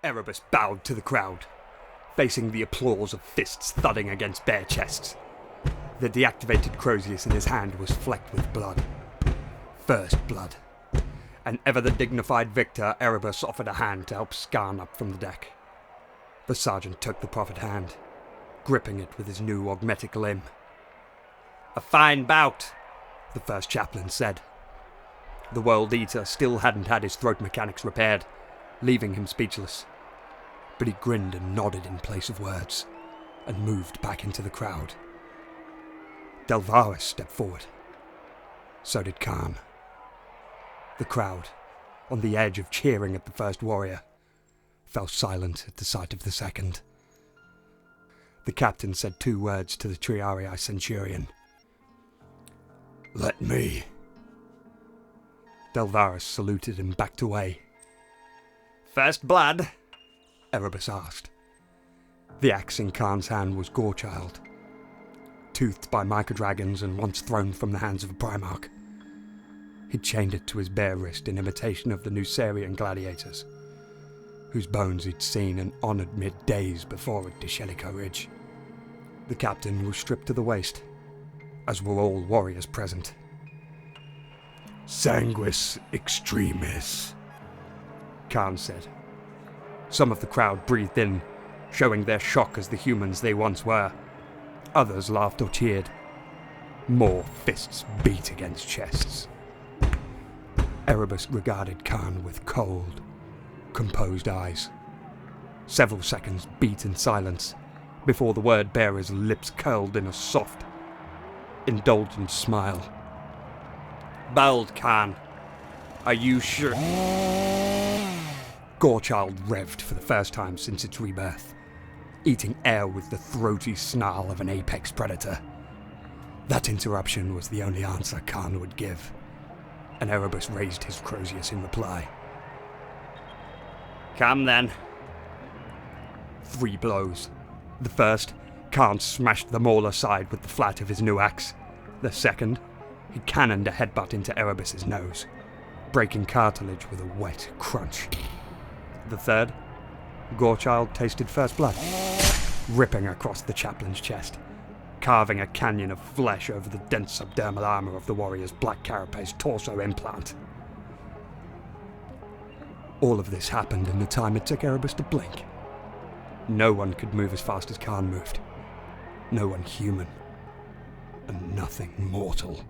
Erebus bowed to the crowd, facing the applause of fists thudding against bare chests. The deactivated Crozius in his hand was flecked with blood. First blood. And ever the dignified victor, Erebus offered a hand to help Kharn up from the deck. The sergeant took the proffered hand, gripping it with his new augmetic limb. "A fine bout," the first chaplain said. The World Eater still hadn't had his throat mechanics repaired, leaving him speechless. But he grinned and nodded in place of words, and moved back into the crowd. Delvaris stepped forward. So did Kharn. The crowd, on the edge of cheering at the first warrior, fell silent at the sight of the second. The captain said 2 words to the Triarii Centurion. "Let me." Delvaris saluted and backed away. "First blood?" Erebus asked. The axe in Kharn's hand was Gorechild, toothed by microdragons and once thrown from the hands of a Primarch. He'd chained it to his bare wrist in imitation of the Nucerian gladiators, whose bones he'd seen and honoured mid-days before at Dishelico Ridge. The captain was stripped to the waist, as were all warriors present. "Sanguis extremis," Kharn said. Some of the crowd breathed in, showing their shock as the humans they once were. Others laughed or cheered. More fists beat against chests. Erebus regarded Kharn with cold, composed eyes. Several seconds beat in silence before the word-bearer's lips curled in a soft, indulgent smile. "Bold, Kharn. Are you sure?" Gorechild revved for the first time since its rebirth, eating air with the throaty snarl of an apex predator. That interruption was the only answer Kharn would give, and Erebus raised his Crozius in reply. "Come then." 3 blows. The first, Kharn smashed the maul aside with the flat of his new axe. The second, he cannoned a headbutt into Erebus's nose, breaking cartilage with a wet crunch. The third, Gorechild tasted first blood, ripping across the chaplain's chest, carving a canyon of flesh over the dense subdermal armour of the warrior's black carapace torso implant. All of this happened in the time it took Erebus to blink. No one could move as fast as Kharn moved. No one human. And nothing mortal.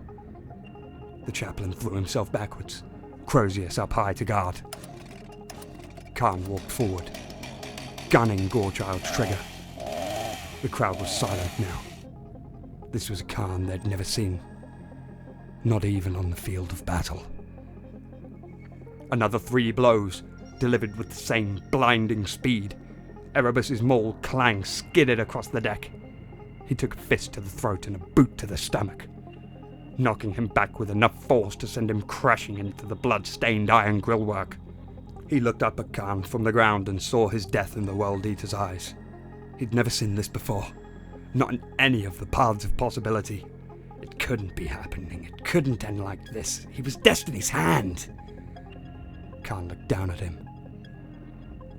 The chaplain threw himself backwards, Crozius up high to guard. Kharn walked forward, gunning Gorechild's trigger. The crowd was silent now. This was a Kharn they'd never seen, not even on the field of battle. Another 3 blows, delivered with the same blinding speed. Erebus's maul clang skidded across the deck. He took a fist to the throat and a boot to the stomach, knocking him back with enough force to send him crashing into the blood-stained iron grillwork. He looked up at Kharn from the ground and saw his death in the World Eater's eyes. He'd never seen this before, not in any of the paths of possibility. It couldn't be happening. It couldn't end like this. He was Destiny's hand. Kharn looked down at him,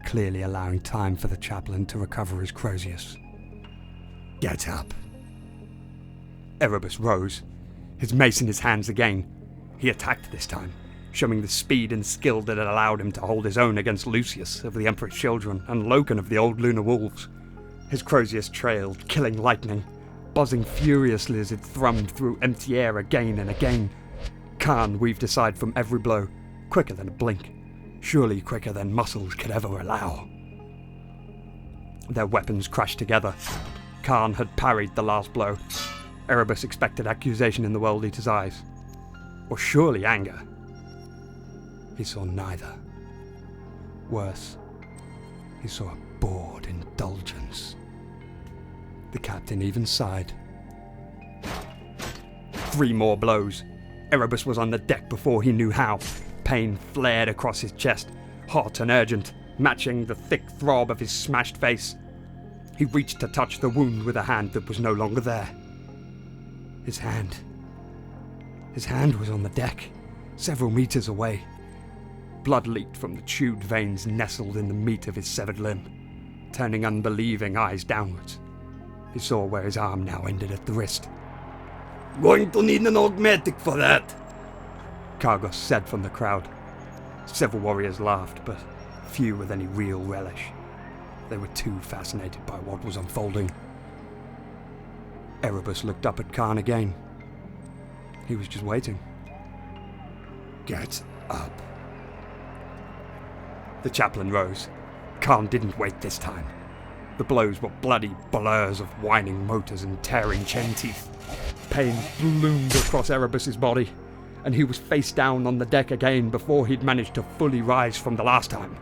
clearly allowing time for the chaplain to recover his Crozius. "Get up." Erebus rose, his mace in his hands again. He attacked this time, showing the speed and skill that had allowed him to hold his own against Lucius of the Emperor's Children and Loken of the Old Lunar Wolves. His Crozius trailed, killing lightning, buzzing furiously as it thrummed through empty air again and again. Kharn weaved aside from every blow, quicker than a blink, surely quicker than muscles could ever allow. Their weapons crashed together. Kharn had parried the last blow. Erebus expected accusation in the World Eater's eyes, or surely anger. He saw neither. Worse, he saw a bored indulgence. The captain even sighed. 3 more blows. Erebus was on the deck before he knew how. Pain flared across his chest, hot and urgent, matching the thick throb of his smashed face. He reached to touch the wound with a hand that was no longer there. His hand was on the deck, several meters away. Blood leaked from the chewed veins nestled in the meat of his severed limb. Turning unbelieving eyes downwards, he saw where his arm now ended at the wrist. Going to need an augmetic for that, Kargos said from the crowd. Several warriors laughed, but few with any real relish. They were too fascinated by what was unfolding. Erebus looked up at Kharn again. He was just waiting. Get up. The chaplain rose. Kharn didn't wait this time. The blows were bloody blurs of whining motors and tearing chain teeth. Pain bloomed across Erebus's body, and he was face down on the deck again before he'd managed to fully rise from the last time.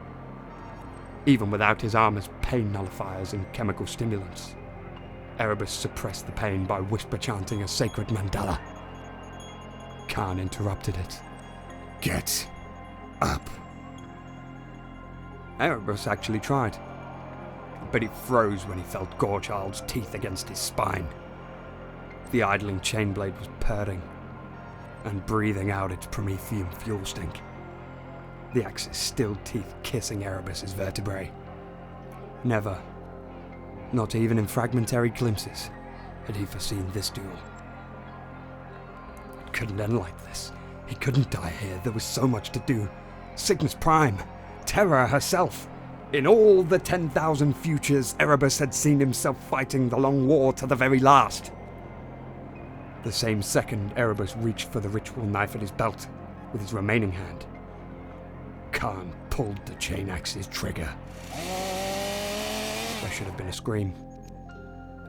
Even without his armor's pain nullifiers and chemical stimulants, Erebus suppressed the pain by whisper chanting a sacred mandala. Kharn interrupted it. Get up. Erebus actually tried, but he froze when he felt Gorechild's teeth against his spine. The idling chainblade was purring and breathing out its Promethean fuel stink. The axe's stilled teeth kissing Erebus's vertebrae. Never, not even in fragmentary glimpses, had he foreseen this duel. It couldn't end like this. He couldn't die here. There was so much to do. Cygnus Prime, Terra herself. In all the 10,000 futures, Erebus had seen himself fighting the long war to the very last. The same second, Erebus reached for the ritual knife at his belt with his remaining hand. Kharn pulled the chain axe's trigger. There should have been a scream.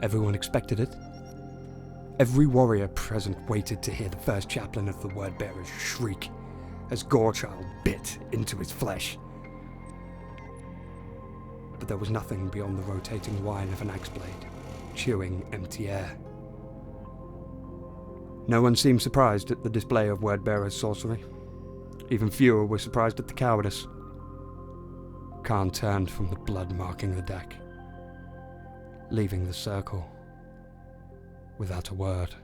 Everyone expected it. Every warrior present waited to hear the first chaplain of the Wordbearers shriek as Gorechild bit into his flesh. But there was nothing beyond the rotating whine of an axe blade, chewing empty air. No one seemed surprised at the display of Wordbearer's sorcery. Even fewer were surprised at the cowardice. Kharn turned from the blood marking the deck, leaving the circle without a word.